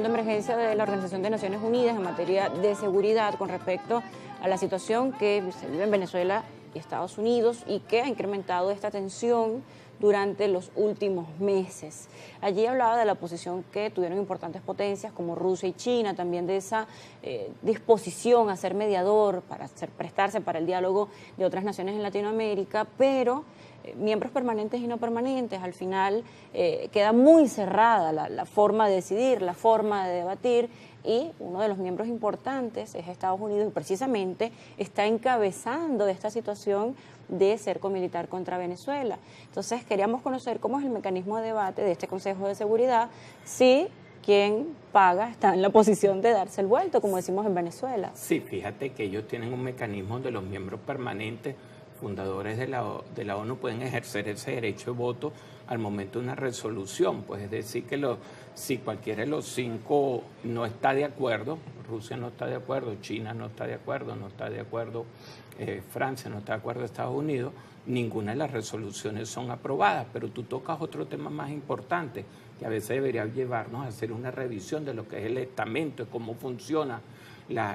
de emergencia de la Organización de Naciones Unidas en materia de seguridad con respecto a la situación que se vive en Venezuela y Estados Unidos y que ha incrementado esta tensión durante los últimos meses. Allí hablaba de la posición que tuvieron importantes potencias como Rusia y China, también de esa disposición a ser mediador, para prestarse para el diálogo de otras naciones en Latinoamérica, pero miembros permanentes y no permanentes, al final queda muy cerrada la forma de decidir, la forma de debatir, y uno de los miembros importantes es Estados Unidos y precisamente está encabezando esta situación de cerco militar contra Venezuela. Entonces queríamos conocer cómo es el mecanismo de debate de este Consejo de Seguridad, si quien paga está en la posición de darse el vuelto, como decimos en Venezuela. Sí, fíjate que ellos tienen un mecanismo donde los miembros permanentes fundadores de la ONU pueden ejercer ese derecho de voto al momento de una resolución, pues es decir que si cualquiera de los 5 no está de acuerdo, Rusia no está de acuerdo, China no está de acuerdo, Francia no está de acuerdo, Estados Unidos, ninguna de las resoluciones son aprobadas. Pero tú tocas otro tema más importante que a veces debería llevarnos a hacer una revisión de lo que es el estamento, de cómo funciona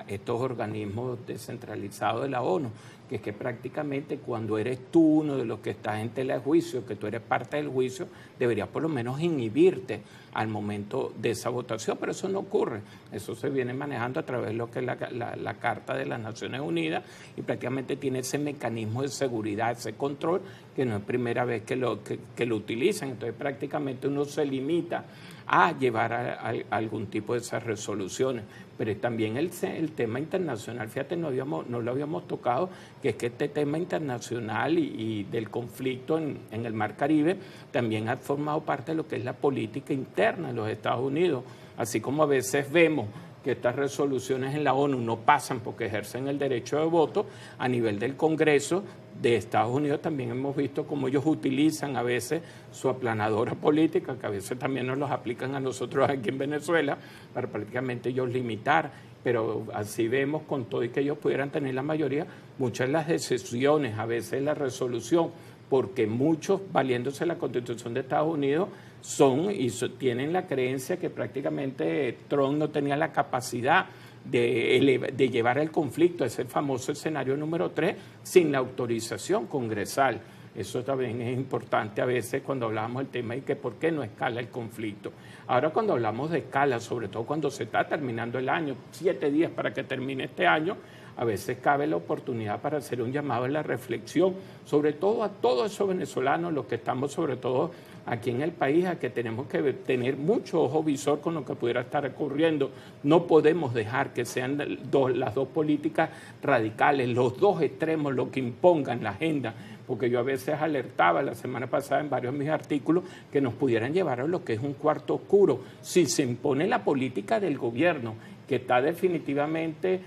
estos organismos descentralizados de la ONU, que es que prácticamente cuando eres tú uno de los que estás en tela de juicio, que tú eres parte del juicio, deberías por lo menos inhibirte al momento de esa votación, pero eso no ocurre. Eso se viene manejando a través de lo que es la Carta de las Naciones Unidas, y prácticamente tiene ese mecanismo de seguridad, ese control, que no es primera vez que lo utilizan. Entonces prácticamente uno se limita a llevar a algún tipo de esas resoluciones. Pero también el tema internacional, fíjate, no lo habíamos tocado, que es que este tema internacional y del conflicto en el Mar Caribe también ha formado parte de lo que es la política interna de los Estados Unidos. Así como a veces vemos que estas resoluciones en la ONU no pasan porque ejercen el derecho de voto, a nivel del Congreso de Estados Unidos también hemos visto cómo ellos utilizan a veces su aplanadora política, que a veces también nos los aplican a nosotros aquí en Venezuela, para prácticamente ellos limitar. Pero así vemos, con todo y que ellos pudieran tener la mayoría, muchas de las decisiones, a veces la resolución, porque muchos, valiéndose de la Constitución de Estados Unidos, tienen la creencia que prácticamente Trump no tenía la capacidad de llevar el conflicto, es el famoso escenario número 3, sin la autorización congresal. Eso también es importante a veces cuando hablamos del tema y que por qué no escala el conflicto. Ahora, cuando hablamos de escala, sobre todo cuando se está terminando el año, 7 días para que termine este año, a veces cabe la oportunidad para hacer un llamado a la reflexión, sobre todo a todos esos venezolanos, los que estamos sobre todo aquí en el país, a que tenemos que tener mucho ojo visor con lo que pudiera estar ocurriendo. No podemos dejar que sean las dos políticas radicales, los dos extremos, lo que impongan la agenda, porque yo a veces alertaba la semana pasada en varios de mis artículos que nos pudieran llevar a lo que es un cuarto oscuro. Si se impone la política del gobierno, que está definitivamente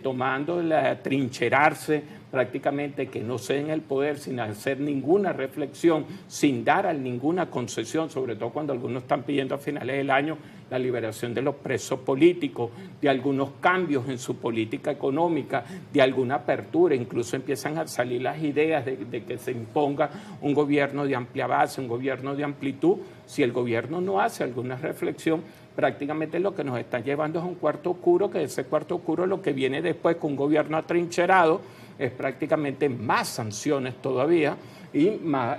tomando trincherarse, prácticamente que no ceden el poder sin hacer ninguna reflexión, sin dar ninguna concesión, sobre todo cuando algunos están pidiendo a finales del año la liberación de los presos políticos, de algunos cambios en su política económica, de alguna apertura. Incluso empiezan a salir las ideas de que se imponga un gobierno de amplia base, un gobierno de amplitud. Si el gobierno no hace alguna reflexión, prácticamente lo que nos está llevando es un cuarto oscuro, que ese cuarto oscuro lo que viene después con un gobierno atrincherado es prácticamente más sanciones todavía y va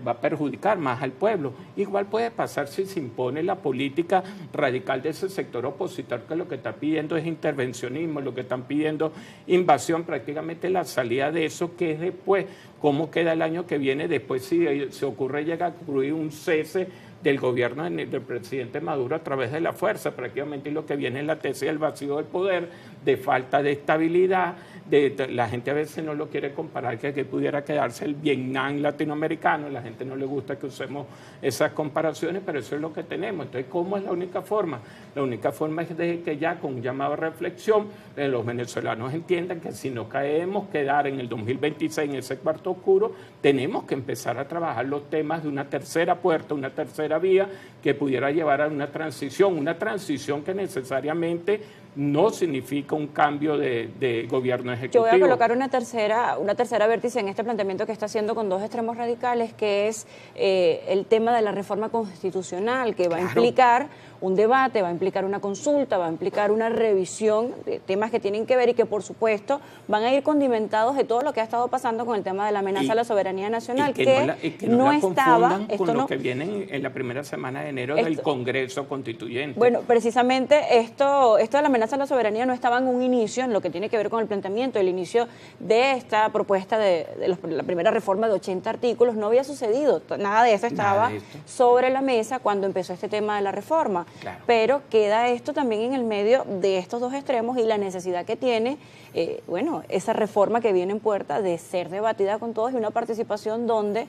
a perjudicar más al pueblo. Igual puede pasar si se impone la política radical de ese sector opositor, que lo que está pidiendo es intervencionismo, lo que están pidiendo invasión, prácticamente la salida de eso, que es después, cómo queda el año que viene, después si se ocurre llegar a ocurrir un cese del gobierno del presidente Maduro a través de la fuerza, prácticamente lo que viene es la tesis del vacío del poder, de falta de estabilidad, la gente a veces no lo quiere comparar, que pudiera quedarse el Vietnam latinoamericano, la gente no le gusta que usemos esas comparaciones, pero eso es lo que tenemos. Entonces, ¿cómo es la única forma? La única forma es de que ya con un llamado a reflexión los venezolanos entiendan que si no queremos quedar en el 2026 en ese cuarto oscuro, tenemos que empezar a trabajar los temas de una tercera puerta, una tercera vía que pudiera llevar a una transición que necesariamente no significa un cambio de gobierno ejecutivo. Yo voy a colocar una tercera vértice en este planteamiento que está haciendo con dos extremos radicales, que es el tema de la reforma constitucional, que va a implicar un debate, va a implicar una consulta, va a implicar una revisión de temas que tienen que ver y que, por supuesto, van a ir condimentados de todo lo que ha estado pasando con el tema de la amenaza a la soberanía nacional, que no estaba con lo que viene en la primera semana de enero del Congreso Constituyente. Bueno, precisamente esto de la amenaza a la soberanía no estaba en un inicio, en lo que tiene que ver con el planteamiento, el inicio de esta propuesta de la primera reforma de 80 artículos, no había sucedido, nada de eso estaba sobre la mesa cuando empezó este tema de la reforma. Claro. Pero queda esto también en el medio de estos dos extremos y la necesidad que tiene, esa reforma que viene en puerta de ser debatida con todos y una participación donde,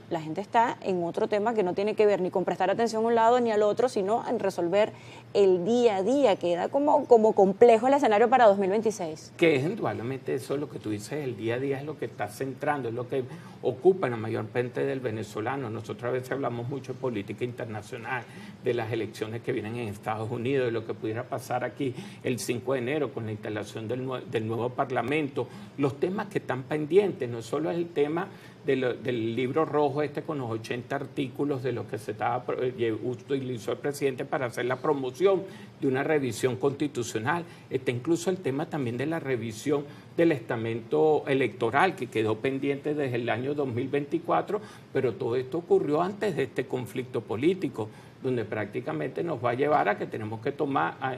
la gente está en otro tema que no tiene que ver ni con prestar atención a un lado ni al otro, sino en resolver el día a día. Queda como complejo el escenario para 2026. Que es indudablemente eso lo que tú dices, el día a día es lo que está centrando, es lo que ocupa en la mayor parte del venezolano. Nosotros a veces hablamos mucho de política internacional, de las elecciones que vienen en Estados Unidos, de lo que pudiera pasar aquí el 5 de enero con la instalación del nuevo Parlamento, los temas que están pendientes, no solo es el tema del libro rojo con los 80 artículos de lo que se utilizó el presidente para hacer la promoción de una revisión constitucional. Está incluso el tema también de la revisión del estamento electoral que quedó pendiente desde el año 2024, pero todo esto ocurrió antes de este conflicto político, donde prácticamente nos va a llevar a que tenemos que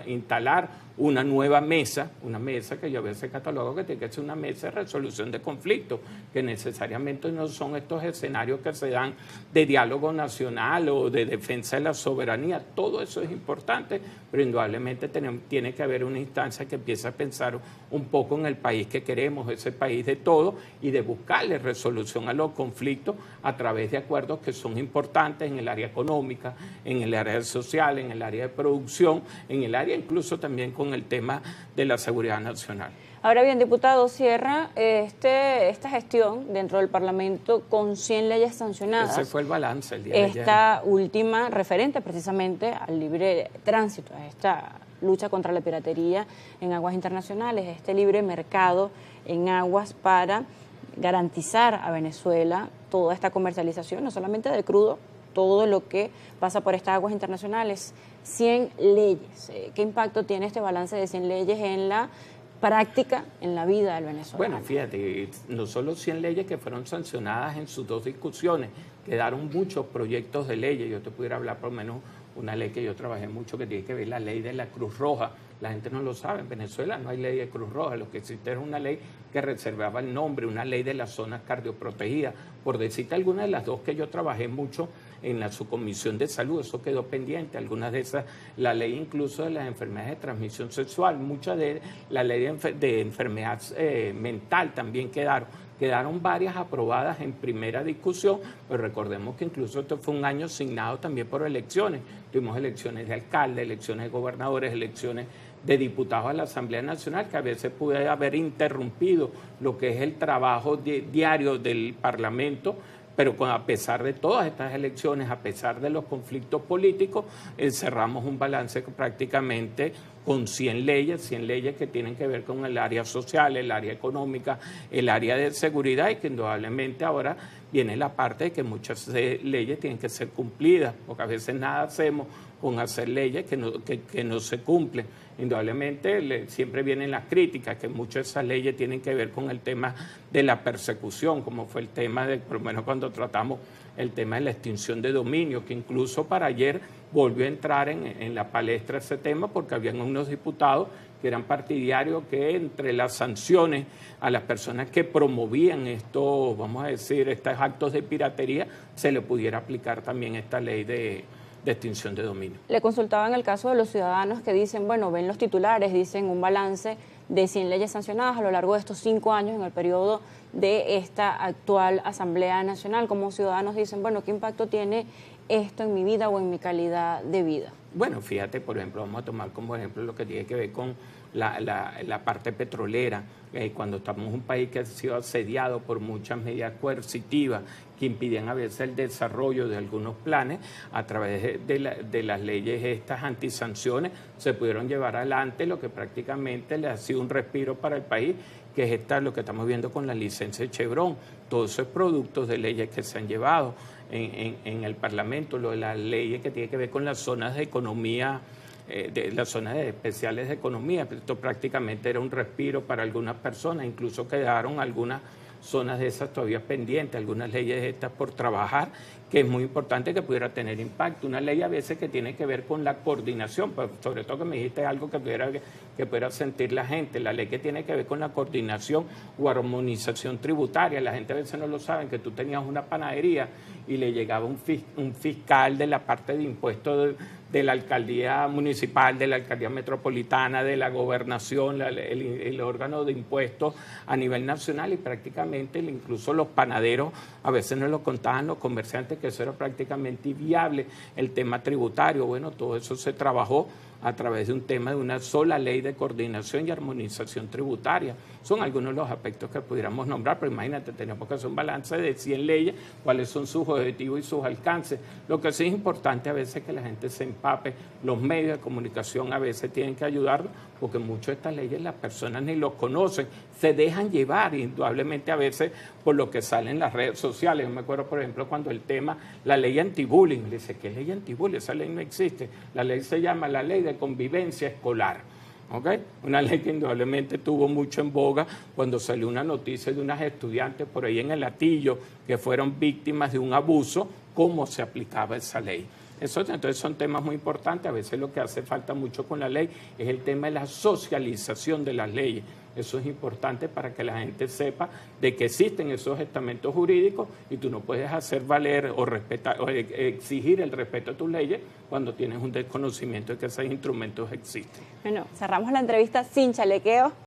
instalar una nueva mesa, una mesa que yo a veces catalogo que tiene que ser una mesa de resolución de conflictos, que necesariamente no son estos escenarios que se dan de diálogo nacional o de defensa de la soberanía. Todo eso es importante, pero indudablemente tiene que haber una instancia que empiece a pensar un poco en el país que queremos, ese país de todo, y de buscarle resolución a los conflictos a través de acuerdos que son importantes en el área económica, en el área social, en el área de producción, en el área incluso también con el tema de la seguridad nacional. Ahora bien, diputado, cierra esta gestión dentro del Parlamento con 100 leyes sancionadas. Ese fue el balance el día de ayer. Esta última referente precisamente al libre tránsito, a esta lucha contra la piratería en aguas internacionales, este libre mercado en aguas para garantizar a Venezuela toda esta comercialización, no solamente del crudo, todo lo que pasa por estas aguas internacionales. 100 leyes. ¿Qué impacto tiene este balance de 100 leyes en la práctica, en la vida del venezolano? Bueno, fíjate, no solo 100 leyes que fueron sancionadas en sus dos discusiones, quedaron muchos proyectos de leyes. Yo te pudiera hablar por lo menos una ley que yo trabajé mucho que tiene que ver la ley de la Cruz Roja. La gente no lo sabe, en Venezuela no hay ley de Cruz Roja, lo que existe es una ley que reservaba el nombre, una ley de las zonas cardioprotegidas. Por decirte alguna de las dos que yo trabajé mucho en la subcomisión de salud, eso quedó pendiente, algunas de esas, la ley incluso de las enfermedades de transmisión sexual, muchas de la ley de enfermedad mental también quedaron varias aprobadas en primera discusión, pero recordemos que incluso esto fue un año asignado también por elecciones, tuvimos elecciones de alcalde, elecciones de gobernadores, elecciones de diputados a la Asamblea Nacional, que a veces puede haber interrumpido lo que es el trabajo diario del Parlamento, pero a pesar de todas estas elecciones, a pesar de los conflictos políticos, cerramos un balance prácticamente con 100 leyes que tienen que ver con el área social, el área económica, el área de seguridad, y que indudablemente ahora viene la parte de que muchas leyes tienen que ser cumplidas, porque a veces nada hacemos con hacer leyes que no se cumplen. Indudablemente siempre vienen las críticas, que muchas de esas leyes tienen que ver con el tema de la persecución, como fue el tema por lo menos cuando tratamos el tema de la extinción de dominio, que incluso para ayer volvió a entrar en la palestra ese tema, porque habían unos diputados que eran partidarios que entre las sanciones a las personas que promovían estos, vamos a decir, estos actos de piratería, se le pudiera aplicar también esta ley de extinción de dominio. Le consultaba en el caso de los ciudadanos que dicen, bueno, ven los titulares, dicen un balance de 100 leyes sancionadas a lo largo de estos 5 años en el periodo de esta actual Asamblea Nacional. Como ciudadanos dicen, bueno, ¿qué impacto tiene esto en mi vida o en mi calidad de vida? Bueno, fíjate, por ejemplo, vamos a tomar como ejemplo lo que tiene que ver con la parte petrolera. Cuando estamos en un país que ha sido asediado por muchas medidas coercitivas que impiden a veces el desarrollo de algunos planes, a través de las leyes estas antisanciones se pudieron llevar adelante lo que prácticamente le ha sido un respiro para el país, que es lo que estamos viendo con la licencia de Chevron, todos esos productos de leyes que se han llevado en el Parlamento, lo de las leyes que tiene que ver con las zonas de economía, de las zonas especiales de economía. Esto prácticamente era un respiro para algunas personas, incluso quedaron algunas zonas de esas todavía pendientes, algunas leyes estas por trabajar, que es muy importante que pudiera tener impacto. Una ley a veces que tiene que ver con la coordinación, pues sobre todo que me dijiste algo que pudiera sentir la gente, la ley que tiene que ver con la coordinación o armonización tributaria. La gente a veces no lo sabe, que tú tenías una panadería y le llegaba un fiscal de la parte de impuestos de la alcaldía municipal, de la alcaldía metropolitana, de la gobernación, el órgano de impuestos a nivel nacional, y prácticamente incluso los panaderos a veces no lo contaban los comerciantes, que eso era prácticamente inviable, el tema tributario. Bueno, todo eso se trabajó a través de un tema de una sola ley de coordinación y armonización tributaria. Son algunos de los aspectos que pudiéramos nombrar, pero imagínate, tenemos que hacer un balance de 100 leyes, cuáles son sus objetivos y sus alcances. Lo que sí es importante a veces es que la gente se empape, los medios de comunicación a veces tienen que ayudarnos, porque muchas de estas leyes las personas ni los conocen, se dejan llevar indudablemente a veces por lo que sale en las redes sociales. Yo me acuerdo, por ejemplo, cuando el tema, la ley anti-bullying, le dice, ¿qué ley anti-bullying? Esa ley no existe. La ley se llama la ley de convivencia escolar. ¿Okay? Una ley que indudablemente tuvo mucho en boga cuando salió una noticia de unas estudiantes por ahí en el Hatillo que fueron víctimas de un abuso, cómo se aplicaba esa ley. Entonces son temas muy importantes. A veces lo que hace falta mucho con la ley es el tema de la socialización de las leyes. Eso es importante para que la gente sepa de que existen esos estamentos jurídicos y tú no puedes hacer valer o respetar o exigir el respeto a tus leyes cuando tienes un desconocimiento de que esos instrumentos existen. Bueno, cerramos la entrevista sin chalequeo.